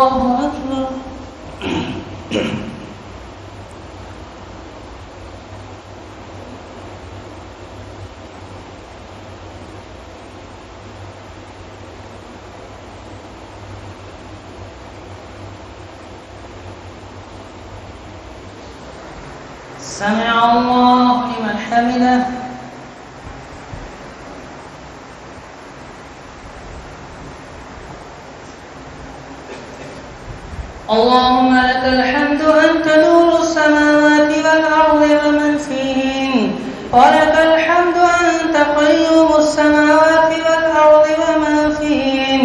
الله أكبر. سمع الله لمن حمده. اللهم لك الحمد أنت نور السماوات والأرض ومن فيهن، ولك الحمد أنت قيوم السماوات والأرض ومن فيهن،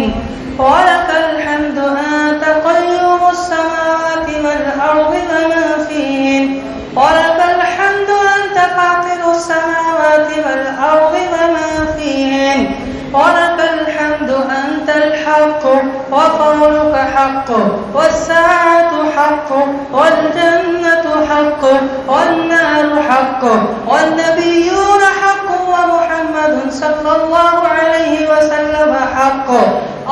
ولك الحمد أنت قيوم السماوات والأرض ومن فيهن، ولك الحمد أنت فاطر السماوات والأرض ومن فيهن، ولك الحمد أنت الحق وقولك حق والساعة حق والجنة حق والنار حق والنبيون حق ومحمد صلى الله عليه وسلم حق.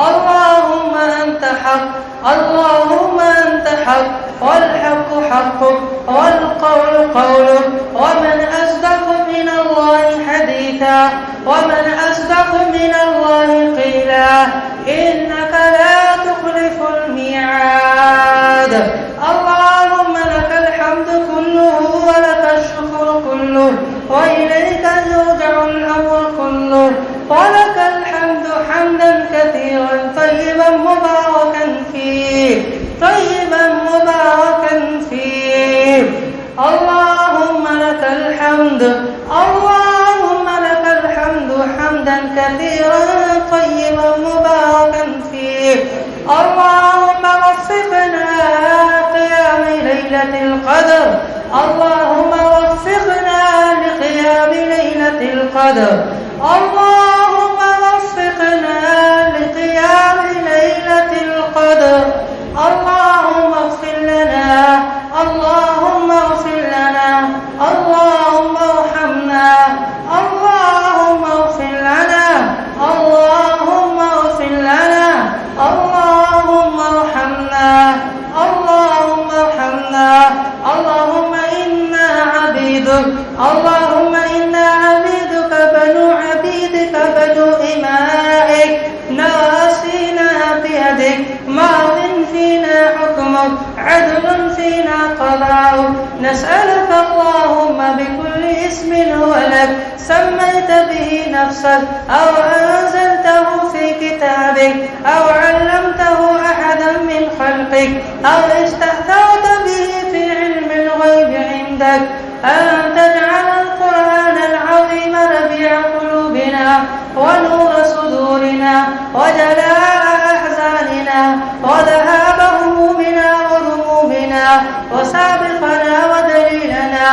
اللهم أنت حق، اللهم أنت حق، والحق حقك والقول قولك، ومن أصدق من الله حديثا، ومن أصدق من الله قيلا، إنك لا تخلف الميعاد. اللهم لك الحمد كله ولك الشكر كله، وإليك يرجع الأمر كله، ولك الحمد حمدا كثيرا طيبا مباركا فيه، طيبا مباركا فيه. اللهم لك الحمد، اللهم لك الحمد حمدا كثيرا طيبا مباركا فيه. اللهم وفقنا قيام ليلة القدر، اللهم وفقنا لقيام ليلة القدر، اللهم وفقنا لقيام ليلة القدر. اللهم اغفر لنا، اللهم اغفر لنا، اللهم ارحمنا، اللهم اغفر لنا، اللهم اغفر لنا، اللهم ارحمنا، اللهم ارحمنا. اللهم إنا عبيدك، اللهم إنا عبيدك بنو عبيدك بنو إمائك، ناصينا بيدك، ماض فينا حكمك، عدل فينا قضاؤك. نسألك اللهم بكل اسم هو لك سميت به نفسك أو أنزلته في كتابك أو علمته أحدا من خلقك أو استأثرت به في علم الغيب عندك، أن تجعل القرآن العظيم ربيع قلوبنا ونور صدورنا وجلاء أحزاننا وذهاب همومنا وذنوبنا وسابقنا ودليلنا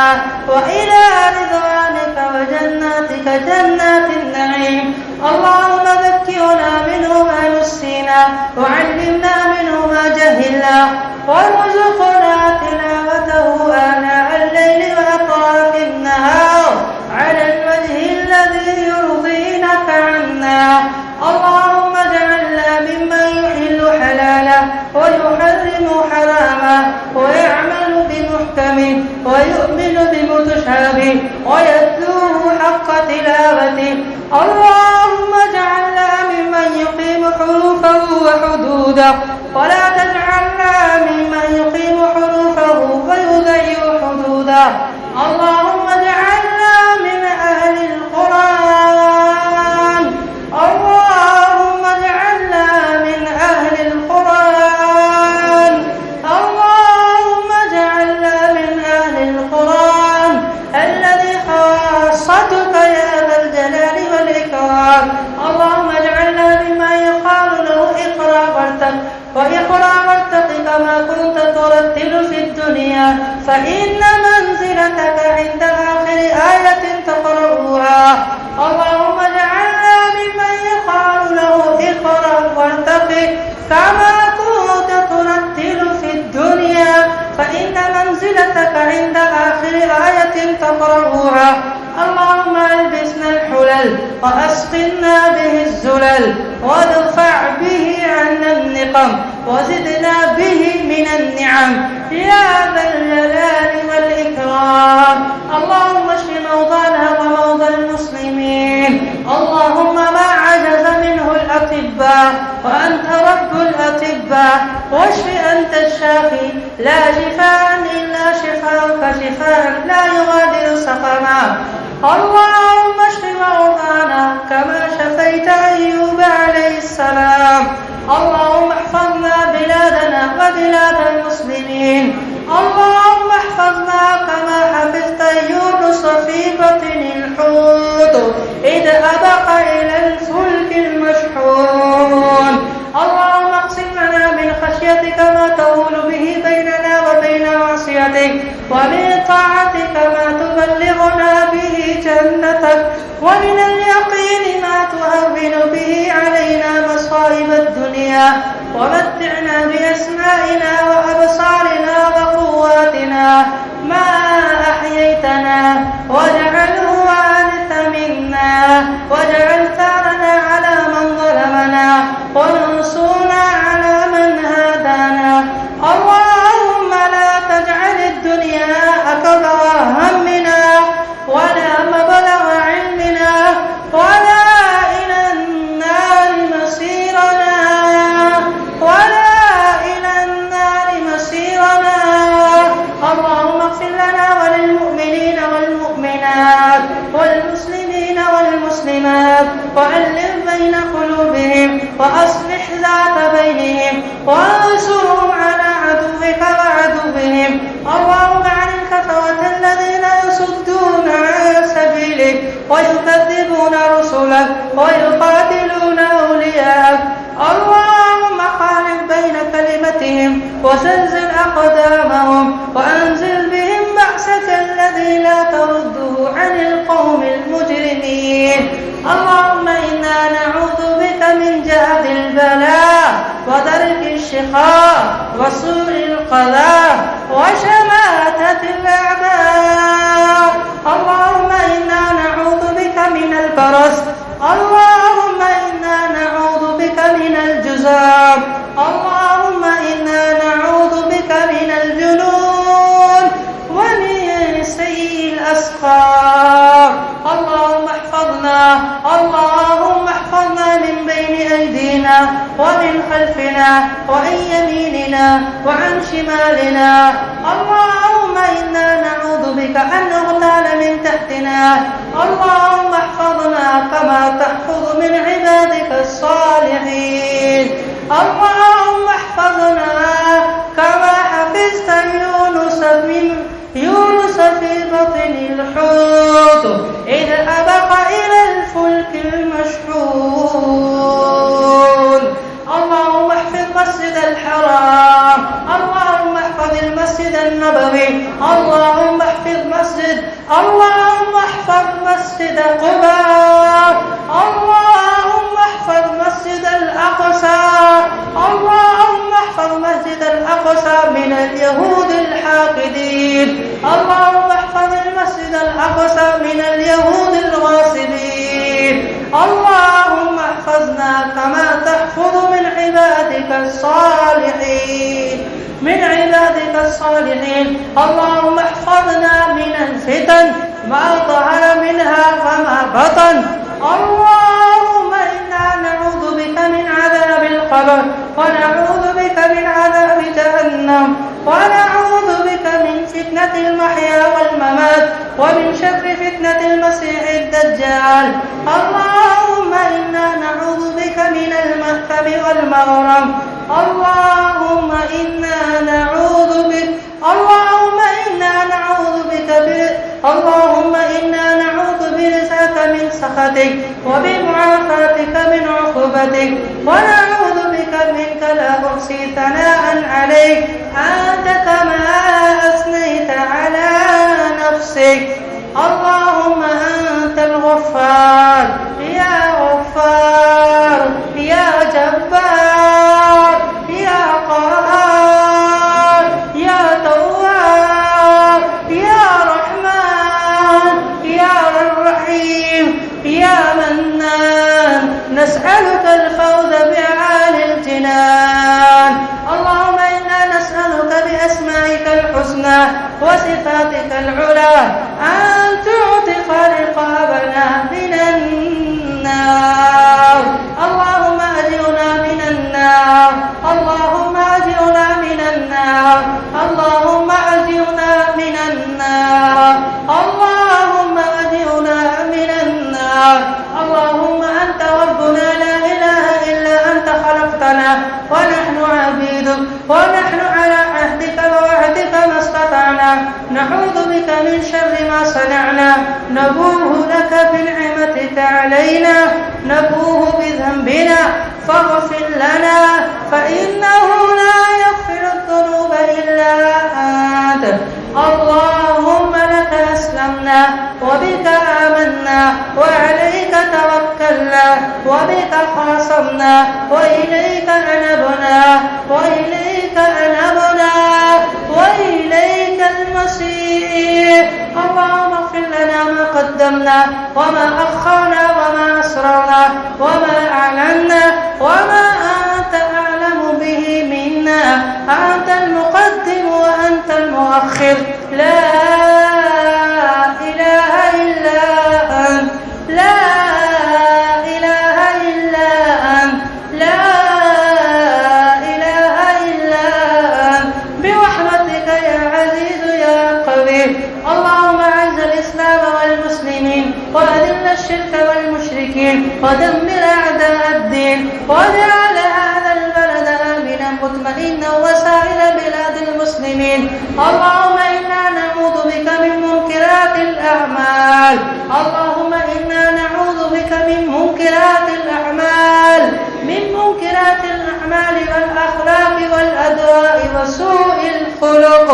وإلى رضوانك وجناتك جنات النعيم. اللهم ذكرنا منه ما نسينا وعلمنا منه ما جهلنا، وارزقنا تلاوته آناء الليل وأطراف النهار على الوجه الذي يرضينك عنا. اللهم اجعلنا ممن يحل حلالا ويحرم حراما ويعمل بمحكمه ويؤمن بمتشابه ويتلوه حق تلاوته. اللهم اجعلنا ممن يقيم حروفه وحدوده، ولا تجعلنا ممن يقيم حروفه ويضيع حدوده. اللهم اجعلنا من أهل القرآن، اللهم اجعلنا من أهل القرآن، اللهم اجعلنا من أهل القرآن الذي خاصتك يا ذا الجلال والإكرام. اللهم اجعلنا ممن يقال له اقرأ وارتق، واقرأ وارتق كما كنت ترتل في الدنيا، فإن منزلتك عند آخر آية تقرأها. اللهم اجعلنا ممن يقال له اقرأ وارتق كما كنت ترتل في الدنيا، فإن منزلتك عند آخر آية تقرأها. اللهم البسنا الحلى الزلل وأسقنا به الزلل وادفع به عنا النقم وزدنا به من النعم يا ذا الجلال والإكرام. اللهم اشف موضانا وموضى المسلمين، اللهم ما عجز منه الأطباء وأنت رب الأطباء، واشف أنت الشافي، لا شفاء إلا شفاءك شفاء لا يغادر سقما. اللهم اشف مرضانا كما شفيت أيوب عليه السلام. اللهم احفظنا بلادنا وبلاد المسلمين. اللهم احفظنا كما حفظت يونس في بطن الحوت إذ أبق إلى الفلك المشحون. اللهم اقسم لنا من خشيتك ما تحول به بيننا وبين معصيتك، ومن طاعتك ما تبلغنا به جنتك، ومن اليقين ما تهون به علينا مصائب الدنيا، ومتعنا بأسمائنا وأبصارنا وقواتنا ما أحييتنا، واجعله وارث منا، واجعل ثارنا على من ظلمنا، وانصرنا على من هادانا. اللهم لا تجعل الدنيا أكبر همنا ولا مبلغ علمنا ولا إلى النار مصيرنا، ولا إلى النار مصيرنا. اللهم اغفر لنا وللمؤمنين والمؤمنات والمسلمين والمسلمات، وألف بين قلوبهم، وأصلح ذات بينهم، وانصرهم على عدوك وعدوهم. اللهم عن الكفرة الذين يصدون عن سبيلك ويكذبون رسلك ويقاتلون أولياءك. اللهم خالف بين كلمتهم وزلزل أقدامهم، وأنزل بهم بأسك الذي لا ترده عن القوم المجرمين. اللهم إنا نعوذ بك من جهد البلاء ودرك الشقاء وسوء القضاء وشماتة الأعداء. اللهم إنا نعوذ بك من البرص، اللهم إنا نعوذ بك من الجذام، اللهم إنا نعوذ بك من الجنون ومن سيء الأسقام. اللهم احفظنا، اللهم احفظنا من بين أيدينا ومن خلفنا وعن يميننا وعن شمالنا. اللهم إنا نعوذ بك أن نغتال من تحتنا. اللهم احفظنا كما تحفظ من عبادك الصالحين. اللهم احفظنا كما حفظت يونس في بطن الحوت إذ أبق إلى الفلك المشحون. اللهم احفظ مسجد الحرام، اللهم احفظ المسجد النبوي، اللهم احفظ مسجد قباء، اللهم احفظ مسجد الأقصى، اللهم احفظ مسجد الأقصى من اليهود الحاقدين، اللهم احفظ المسجد الأقصى من اليهود الغاصبين. اللهم احفظنا كما تحفظ من عبادك الصالحين، اللهم احفظنا من الفتن ما ظهر منها وما بطن. اللهم إنا نعوذ بك من عذاب القبر، ونعوذ بك من عذاب جهنم، ونعوذ بك من فتنة المحيا والممات، ومن شر فتنة المسيح الدجال. اللهم إنا نعوذ بك من المأثم والمغرم. اللهم إنا نعوذ بك برزقك من سخطك وبمعافاتك من عقوبتك، ونعوذ بك منك لا أحصي ثناء عليك أنت كما أثنيت على نفسك. اللهم أنت الغفار، يا غفار، يا جبار، يا قهار، يا تواب، يا رحمن، يا رحيم، يا صفاتك العلى أن تعتق رقابنا من النار. اللهم أجرنا من النار، اللهم أجرنا من النار، اللهم أجرنا من النار، اللهم أجرنا من النار. اللهم أنت ربنا لا إله إلا أنت خلقتنا ونحن عبيدك ونحن على عهدك ووعدك ما استطعنا، نعوذ بك من شر ما صنعنا، نبوه لك بنعمتك علينا، نبوه بذنبنا فاغفر لنا فإنه لا يغفر الذنوب إلا أنت. اللهم لك أسلمنا وبك آمنا وعليك توكلنا وبك خاصمنا وإليك أنبنا وإليك أنبنا وإليك المصير. اللهم اغفر لنا ما قدمنا وما أخرنا وما أسررنا وما أعلنا وما أنت أعلم به منا، أنت المقدم وأنت المؤخر، لا إله إلا أنت، لا إله إلا أنت، لا إله إلا أنت، برحمتك يا عزيز يا قوي. اللهم أعز الإسلام والمسلمين وأذل الشرك والمشركين ودمر أعداء الدين واجعل هذا البلد آمنا مطمئنا وسائر بلاد المسلمين. اللهم إنا نعوذ بك من منكرات الأعمال، اللهم إنا نعوذ بك من منكرات الأعمال، من منكرات الأعمال والأخلاق والأدواء وسوء الخلق.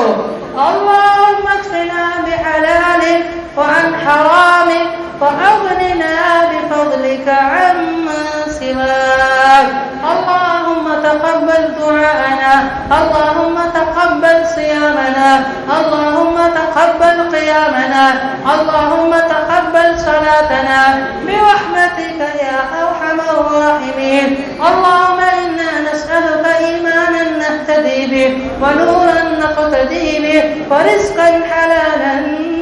اللهم اكفنا بحلالك وعن حرامك وأغننا بفضلك عمن سواك. اللهم تقبل دعاءنا، اللهم تقبل صيامنا، اللهم تقبل قيامنا، اللهم تقبل صلاتنا برحمتك يا أرحم الراحمين. اللهم إنا نسألك إيمانا نهتدي به ونورا نقتدي به ورزقا حلالا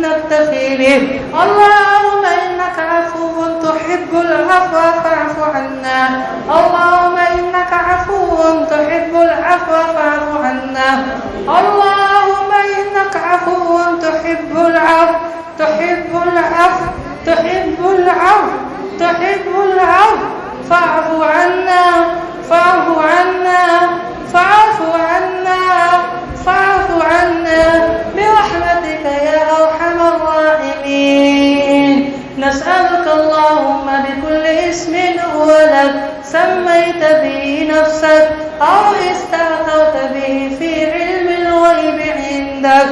نكتفي به. اللهم إنك عفو تحب العفو فاعف عنا، اللهم إنك عفو تحب العفو فاعف عنا، اللهم إنك عفو تحب العفو، تحب العفو، تحب العفو، تحب العفو فاعف عنا، فاعف عنا، فاعف عنا، فاعف عنا برحمتك يا أرحم الراحمين. نسألك اللهم بكل اسم هو لك سميت به نفسك أو استأثرت به في علم الغيب عندك.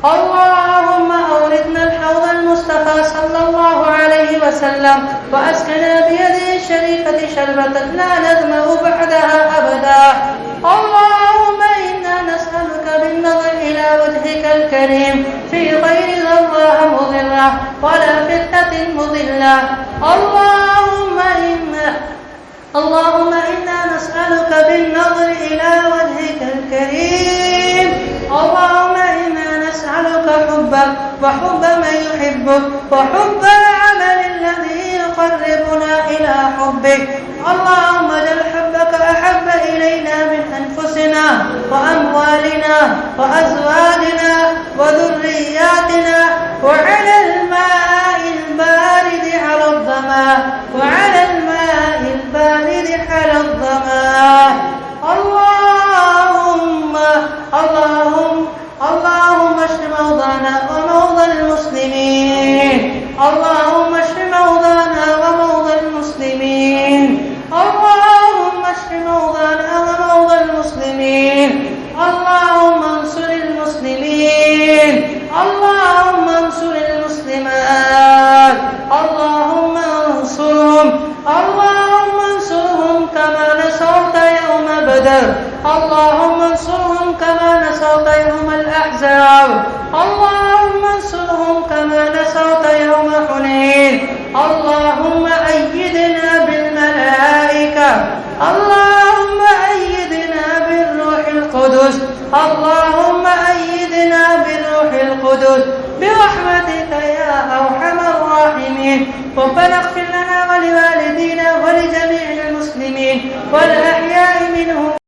اللهم أوردنا الحوض المصطفى صلى الله عليه وسلم وأسقنا بيده الشريفة شربة لا نظمأ بعدها أبدا. اللهم إنا نسألك بالنظر إلى وجهك الكريم في غير ضراء مضرة ولا فتنة مضلة. اللهم إنا نسألك بالنظر إلى وجهك الكريم. اللهم إنا نسألك حبك وحب من يحبك وحب العمل الذي يقربنا إلى حبك. اللهم اجعل حبك أحب إلينا من أنفسنا وأموالنا وأزواجنا وذرياتنا وعلى الماء البارد على الظمأ، وعلى الماء البارد على الظمأ. اللهم اشف موضعنا وموضى المسلمين، اللهم اشف موضعنا وموضى المسلمين، اللهم اشف موضعنا وموضى المسلمين. اللهم انصر المسلمين، اللهم انصر المسلمات، اللهم انصرهم، اللهم انصرهم كما نصرت يوم بدر، اللهم انصرهم كما نصرت يوم الأحزاب، اللهم انصرهم كما نصرت يوم حنين. اللهم أيدنا بالملائكة، اللهم أيدنا بالروح القدس، اللهم أيدنا بالروح القدس. برحمتك يا أرحم الراحمين. ربنا اغفر لنا ولوالدينا ولجميع المسلمين والأحياء منهم